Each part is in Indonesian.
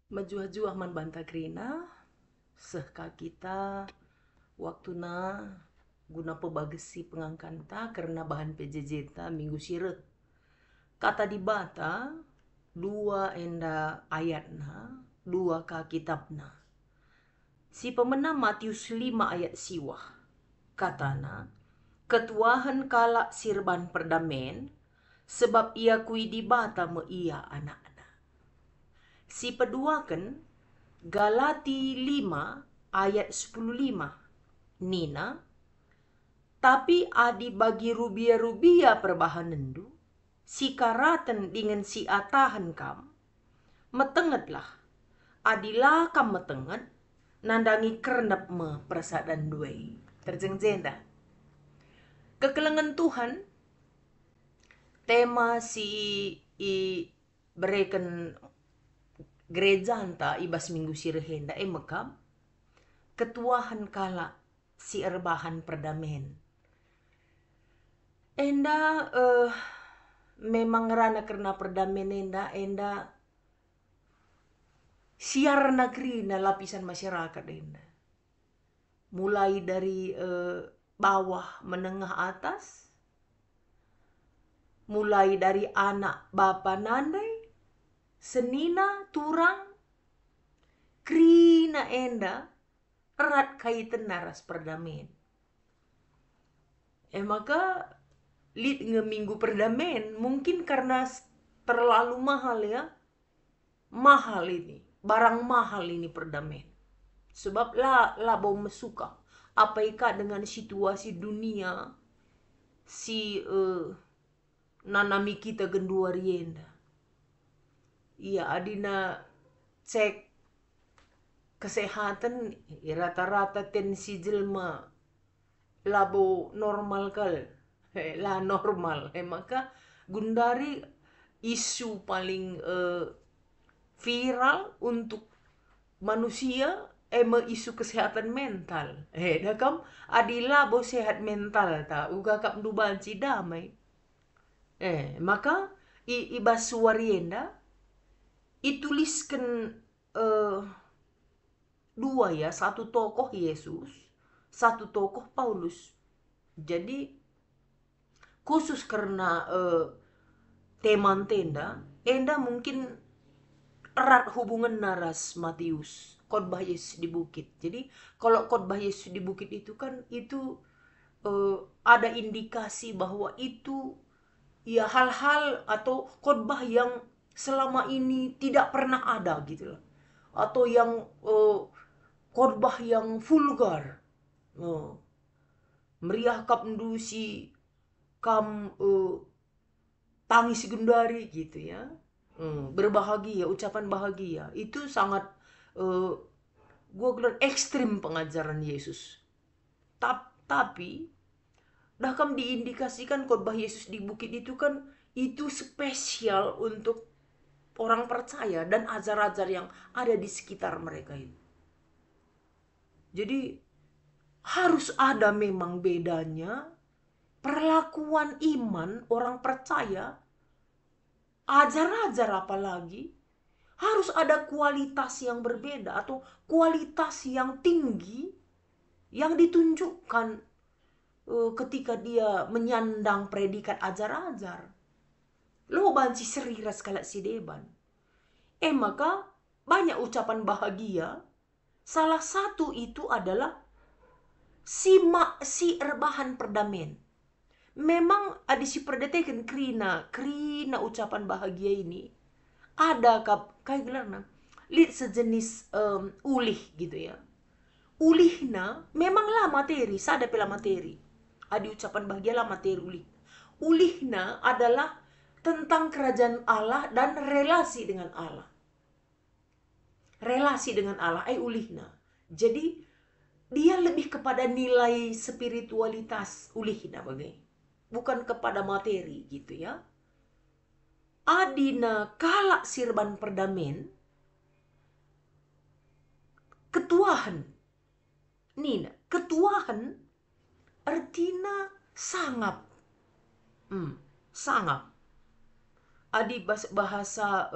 Majuah-juah man banta krina, sehka kita waktuna guna pebagesi pengangkanta karena bahan PJJ ta minggu sire. Kata di bata dua enda ayatna, dua ka kitabna. Si pemenang Matius 5 ayat siwah. Katana, ketuahan kalak sirban perdamen, sebab ia kui di bata me ia anak-anak. Si peduakan Galati 5 ayat 15. Nina, tapi adi bagi rubia-rubia perbahanendu, si karaten dengan si atahan kam, metengetlah, adilah kam metenget, nandangi kernep me persadan duai. Terjengjenda. Kekelengan Tuhan, tema si i bereken gereja anta ibas minggu sirehenda mekam ketuahan kala si erbahan perdamen. Enda memang rana karena perdamen enda siar negeri na lapisan masyarakat enda. Mulai dari bawah menengah atas, mulai dari anak bapa nandai, senina turang, krina enda erat kaitan naras perdamen. Maka lid nge minggu perdamen mungkin karena terlalu mahal ya. Mahal ini, barang mahal ini perdamen. Sebab lah bau mesuka. Apa ika dengan situasi dunia si nanami kita gendua rienda. Iya adina cek kesehatan rata-rata tensi jelma labo normal kal. Lah normal. Maka gundari isu paling viral untuk manusia isu kesehatan mental. Dakam adila bo sehat mental ta uga kap dubanci damai. Maka ibas suarienda ituliskan dua ya, satu tokoh Yesus, satu tokoh Paulus. Jadi khusus karena teman tenda, enda mungkin erat hubungan naras Matius, khotbah Yesus di bukit. Jadi kalau khotbah Yesus di bukit itu kan itu ada indikasi bahwa itu ya hal-hal atau khotbah yang selama ini tidak pernah ada gitu loh. Atau yang khotbah yang vulgar. Meriah kap ndusi kam tangis gendari gitu ya. Berbahagia, ucapan bahagia itu sangat gue bilang ekstrim pengajaran Yesus. Tapi dah kam diindikasikan khotbah Yesus di bukit itu kan itu spesial untuk orang percaya dan ajar-ajar yang ada di sekitar mereka itu. Jadi harus ada memang bedanya perlakuan iman orang percaya, ajar-ajar apalagi, harus ada kualitas yang berbeda atau kualitas yang tinggi yang ditunjukkan ketika dia menyandang predikat ajar-ajar. Lo banci seriras kalak si deban. Maka banyak ucapan bahagia. Salah satu itu adalah si erbahan perdamen. Memang ada si perdeteken krina ucapan bahagia ini ada kayak gelarna lid sejenis ulih gitu ya. Ulihna memanglah materi, sada pela materi. Ada ucapan bahagia lah materi ulih. Ulihna adalah tentang kerajaan Allah dan relasi dengan Allah. Relasi dengan Allah ulihna. Jadi dia lebih kepada nilai spiritualitas ulihna bagai. Bukan kepada materi gitu ya. Adina kalak sirban perdamen ketuahan. Nina, ketuahan artinya sangap. Sangap. Adi bahasa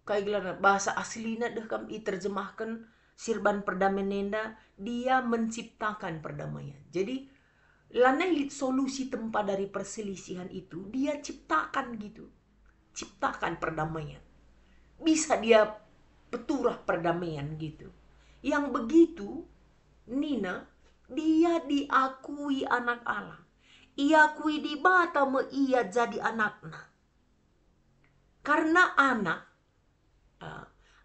Kayak bahasa aslina deh kami terjemahkan sirban perdamaian nenda, dia menciptakan perdamaian. Jadi lana solusi tempat dari perselisihan itu dia ciptakan gitu. Ciptakan perdamaian. Bisa dia peturah perdamaian gitu. Yang begitu Nina, dia diakui anak Allah. Iakui di bata me ia jadi anaknya. Karena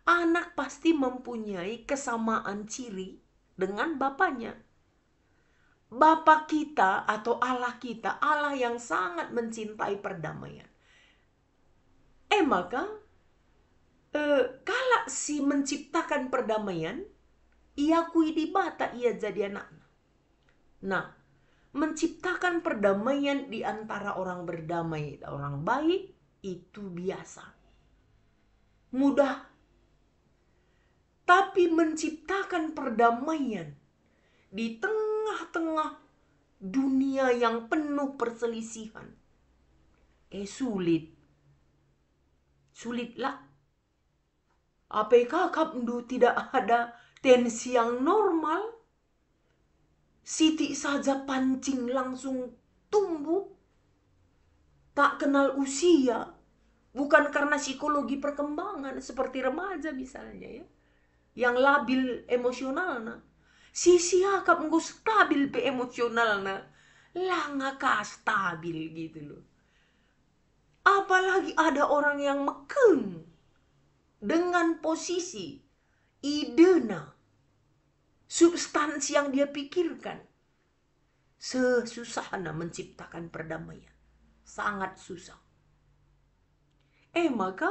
anak pasti mempunyai kesamaan ciri dengan bapaknya. Bapa kita atau Allah kita, Allah yang sangat mencintai perdamaian. Maka kala si menciptakan perdamaian, iakui di bata ia jadi anaknya. Nah, menciptakan perdamaian di antara orang berdamai dan orang baik itu biasa. Mudah. Tapi menciptakan perdamaian di tengah-tengah dunia yang penuh perselisihan, sulit. Sulitlah. Apakah kapnu tidak ada tensi yang normal? Siti saja pancing langsung tumbuh. Tak kenal usia. Bukan karena psikologi perkembangan seperti remaja misalnya ya. Yang labil emosionalnya. Si siakap nggak stabil pe emosionalnya. Lah nggak stabil gitu loh. Apalagi ada orang yang mekeng dengan posisi idena, substansi yang dia pikirkan. Sesusahnya menciptakan perdamaian. Sangat susah. Maka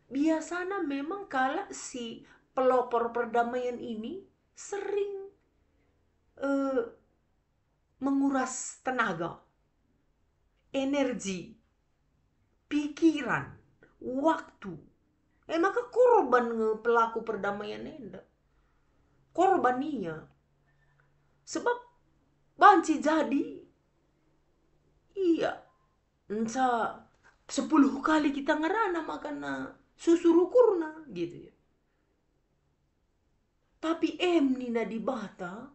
biasanya memang kalau si pelopor perdamaian ini sering menguras tenaga, energi, pikiran, waktu. Maka korban pelaku perdamaian enggak. Korban iya. Sebab banci jadi iya. Entah 10 kali kita ngerana makana susurukurna gitu ya. Tapi nina di bata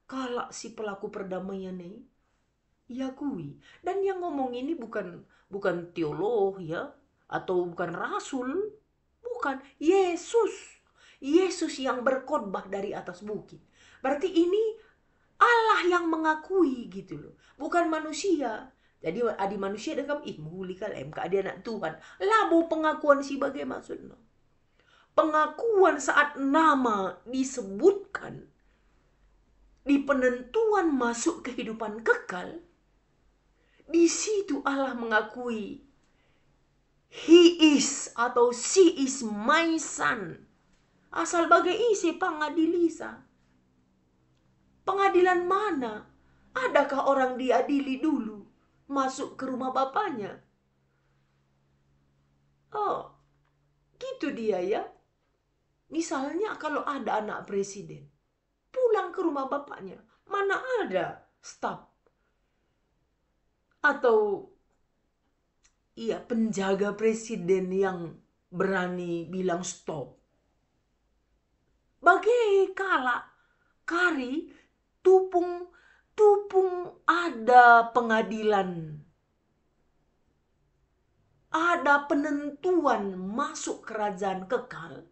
kalau si pelaku perdamaian ini iakui. Dan yang ngomong ini bukan teolog ya, atau bukan rasul, bukan Yesus. Yesus yang berkhotbah dari atas bukit. Berarti ini Allah yang mengakui gitu loh, bukan manusia. Jadi adi manusia dekam muhuli kal dia anak Tuhan. Labu pengakuan si bagai maksudnya. Pengakuan saat nama disebutkan di penentuan masuk kehidupan kekal, di situ Allah mengakui He is atau she is my son. Asal bagai isi pangadilisa. Pengadilan mana? Adakah orang diadili dulu masuk ke rumah bapaknya? Oh, gitu dia ya. Misalnya kalau ada anak presiden pulang ke rumah bapaknya, mana ada staf atau penjaga presiden yang berani bilang stop. Bagai kari tupung ada pengadilan, ada penentuan masuk kerajaan kekal.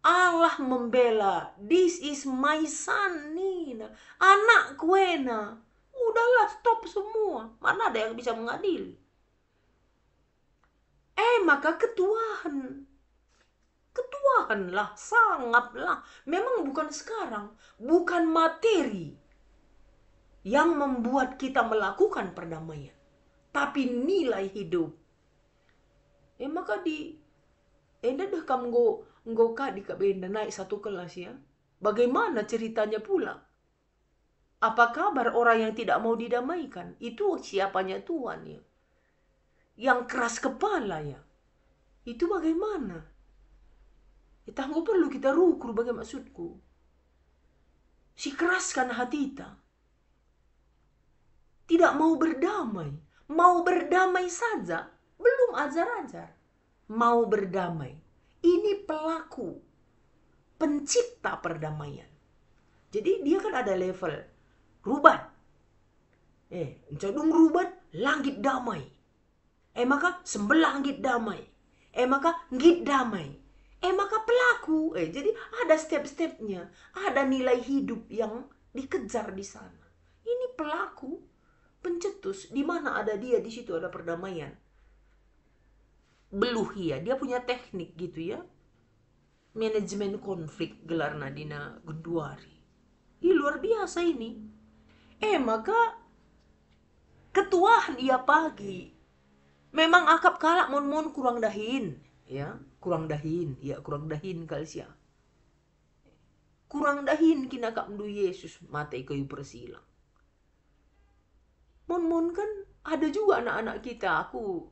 Allah membela, this is my son Nina, anak kuena. Udahlah stop semua, mana ada yang bisa mengadili. Maka ketuahanlah, sangatlah. Memang bukan sekarang, bukan materi yang membuat kita melakukan perdamaian, tapi nilai hidup. Maka dah kamu di kabenda naik satu kelas ya. Bagaimana ceritanya pula? Apa kabar orang yang tidak mau didamaikan? Itu siapanya Tuhan ya. Yang keras kepala ya. Itu bagaimana? Kita nggak perlu kita rukur bagai maksudku. Si keraskan hati kita. Tidak mau berdamai. Mau berdamai saja. Belum ajar-ajar. mau berdamai. Ini pelaku, pencipta perdamaian. Jadi dia kan ada level. Ruban. Encodung ruban, langit damai. Maka sembelah langit damai. Maka ngit damai. Maka pelaku. Jadi ada step-stepnya. Ada nilai hidup yang dikejar di sana. Ini pelaku, pencetus. Di mana ada dia, di situ ada perdamaian. Beluhia, dia punya teknik gitu ya. Manajemen konflik gelar Nadina Gunduari. Luar biasa ini. Maka ketuahan ia pagi. Memang akap kalak mon kurang dahin, ya, kurang dahin kalsia. Kurang dahin kina kak mdu Yesus mata kayu persilang. Mon kan ada juga anak-anak kita, aku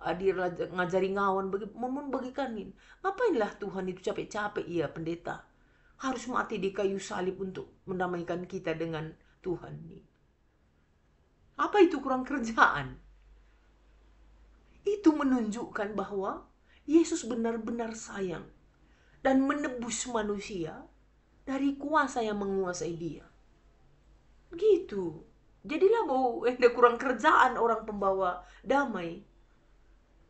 adir ngajari ngawan bagi mon bagikanin. Ngapainlah Tuhan itu capek-capek ya pendeta harus mati di kayu salib untuk mendamaikan kita dengan Tuhan nih. Apa itu kurang kerjaan? Itu menunjukkan bahwa Yesus benar-benar sayang dan menebus manusia dari kuasa yang menguasai dia. Gitu. Jadilah bau ada kurang kerjaan orang pembawa damai.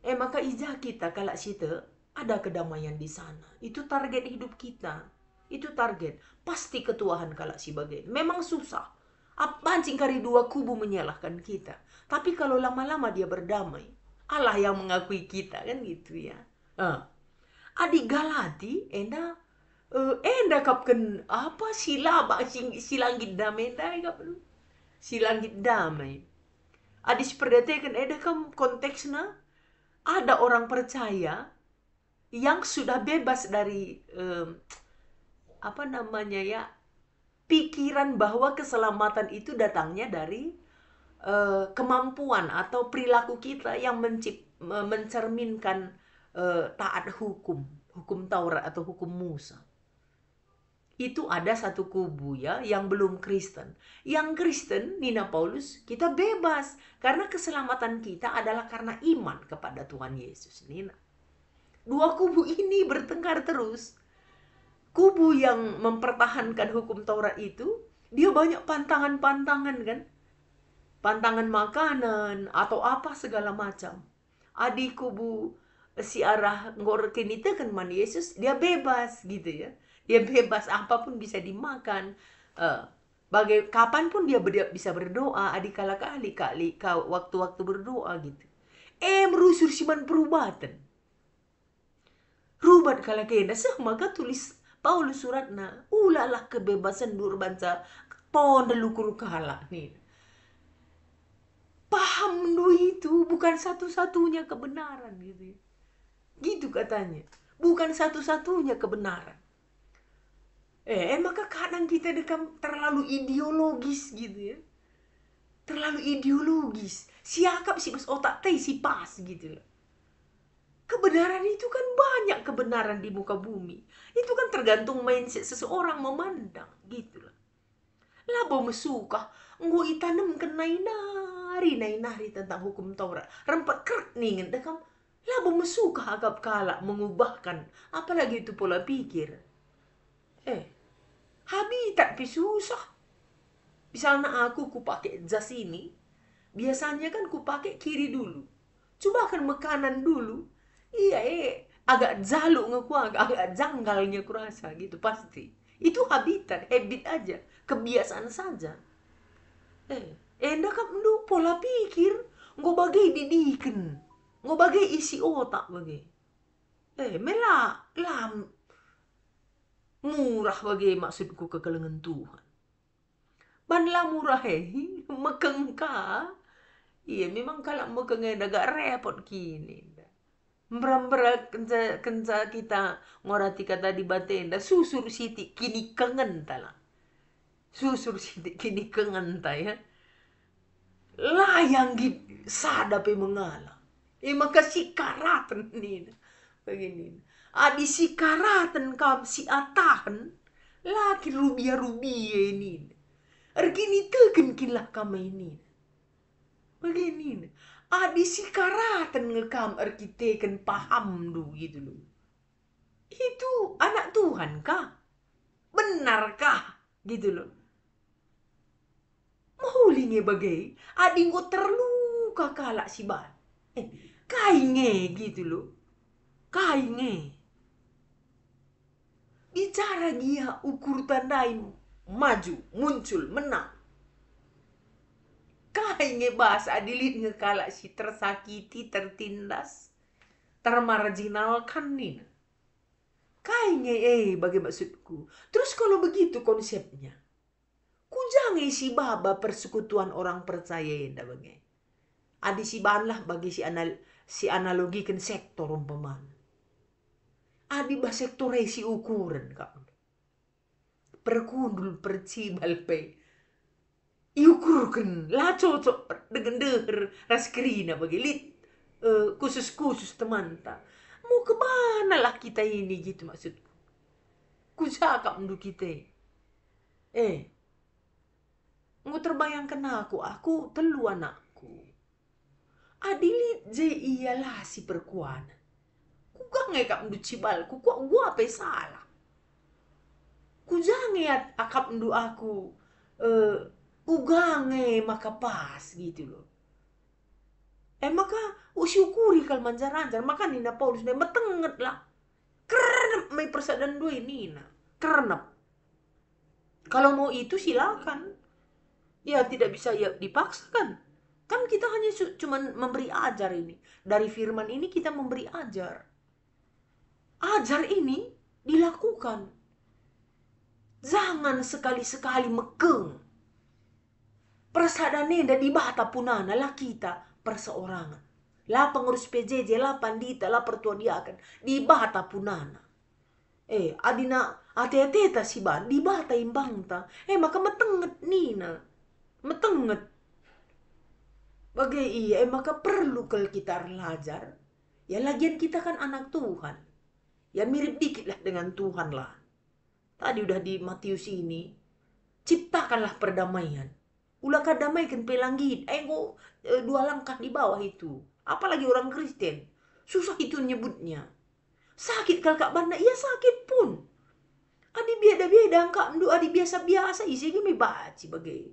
Maka ijah kita kalau situ ada kedamaian di sana. Itu target hidup kita. Itu target. Pasti ketuahan kalau si bagai. Memang susah. Pancing kari dua kubu menyalahkan kita. Tapi kalau lama-lama dia berdamai, Allah yang mengakui kita kan gitu ya. Adik Galati enda kapken apa sila silangit damai enda kapken silangit damai. Adik perdetekan eda kam konteksnya ada orang percaya yang sudah bebas dari apa namanya ya, pikiran bahwa keselamatan itu datangnya dari kemampuan atau perilaku kita yang mencerminkan taat hukum Taurat atau hukum Musa. Itu ada satu kubu ya yang belum Kristen. Yang Kristen, Nina Paulus, kita bebas karena keselamatan kita adalah karena iman kepada Tuhan Yesus. Nina. Dua kubu ini bertengkar terus. Kubu yang mempertahankan hukum Taurat itu, dia banyak pantangan-pantangan kan? Pantangan makanan atau apa segala macam. Adi kubu si arah ngorken itu kan man Yesus, dia bebas gitu ya. Dia bebas, apapun bisa dimakan. Kapan pun dia bisa berdoa. Adi kali waktu-waktu berdoa gitu. Merusur siman perubatan. Rubat kala kena maka tulis Paulus suratna. Ulalah kebebasan durbansa pon delukur kala nih. Paham itu bukan satu-satunya kebenaran gitu. Gitu katanya. Bukan satu-satunya kebenaran. Maka kadang kita terlalu ideologis gitu ya. Terlalu ideologis. Siakap si mas otak teh si pas gitu. Kebenaran itu kan banyak kebenaran di muka bumi. Itu kan tergantung mindset seseorang memandang gitu lah. Labo mesuka nggo itanam ke nari tentang hukum Taurat. Rempat kerk ningen dekam. Labo mesuka agap kala mengubahkan apalagi itu pola pikir. Habitat pi susah. Misalnya aku pakai jas ini, biasanya kan ku pakai kiri dulu. Coba kan makanan dulu. Iya, agak jaluk ngaku agak janggalnya kurasa gitu pasti. Itu habitat, habit aja, kebiasaan saja. Enda kan mendu pola pikir, nggak bagai didikan, nggak bagai isi otak bagai. Melah murah bagai maksudku kekelengan Tuhan. Banlah murah mekengka. Iya memang kalau mekengnya agak repot kini. Merambra kenca kita ngorati kata di batenda susur siti kini kengen tala. Susur siti kini kengen ta ya. Layang sadape mengala. Maka sikaratan nih. Begini. Adi sikaratan kam si atahan. Laki rubia ini. Ergini teken kilah kama ini. Begini. Adi sikaratan ngekam arkiteken paham du gitu loh. Itu anak Tuhan kah? Benarkah? Gitu loh. Mahulinge bagai adingko terluka kalak si ba. Kainge gitu loh. Kainge. Bicara dia ukur tandai maju, muncul, menang. Kainge bahasa adilit ngekalak si tersakiti, tertindas, termarginalkan nih. Kainge bagi maksudku. Terus kalau begitu konsepnya, kujangi si baba persekutuan orang percaya endak bagai. Adi si banlah bagi si analogikan sektor umpamanya. Adi bah sektor si ukuran kak. Perkundul percibal pe. Iukurkan lah cocok dengan deher raskerina bagi lit khusus-khusus teman ta. Mau ke mana lah kita ini gitu maksudku. Kusaka mendu kita. Nggak terbayangkan aku telu anakku. Adilit je iyalah si perkuana. Kugang kap mendu cibalku, kok gua apa salah. Kujange akap mendu aku ugange maka pas gitu loh. Maka usyukuri kal manjar-anjar maka Nina Paulus ne metenget lah. Kerenep may persadan dua Nina. Kerenep. Kalau mau itu silakan. Ya tidak bisa ya dipaksakan. Kan kita hanya cuman memberi ajar ini. Dari firman ini kita memberi ajar. Ajar ini dilakukan. Jangan sekali-sekali mekeng. Persadane da di bata punana lah kita perseorangan. Lah pengurus PJJ, lah pandita, lah pertuadiakan. Di bata punana. Adina ate-ateta si ban, di bata imbangta. Maka metenget nina. Metenget. Bagai iya, maka perlu kalau kita belajar. Ya lagian kita kan anak Tuhan. Ya mirip dikit lah dengan Tuhan lah. Tadi udah di Matius ini. Ciptakanlah perdamaian. Ulah kadamaikan pelanggit. Dua langkah di bawah itu. Apalagi orang Kristen. Susah itu nyebutnya. Sakit kalau kak banda, iya sakit pun. Adi biada-biada kak mendu adi biasa-biasa isi gini baci bagai.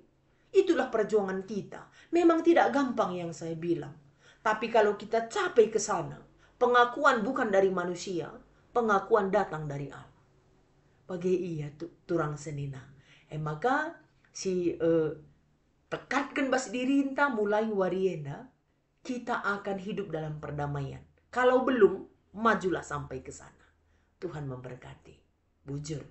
Itulah perjuangan kita. Memang tidak gampang yang saya bilang. Tapi kalau kita capai ke sana, pengakuan bukan dari manusia, pengakuan datang dari Allah. Bagai iya turang senina. Maka si tekatkan bas diri kita mulai warienda, kita akan hidup dalam perdamaian. Kalau belum, majulah sampai ke sana. Tuhan memberkati. Bujur.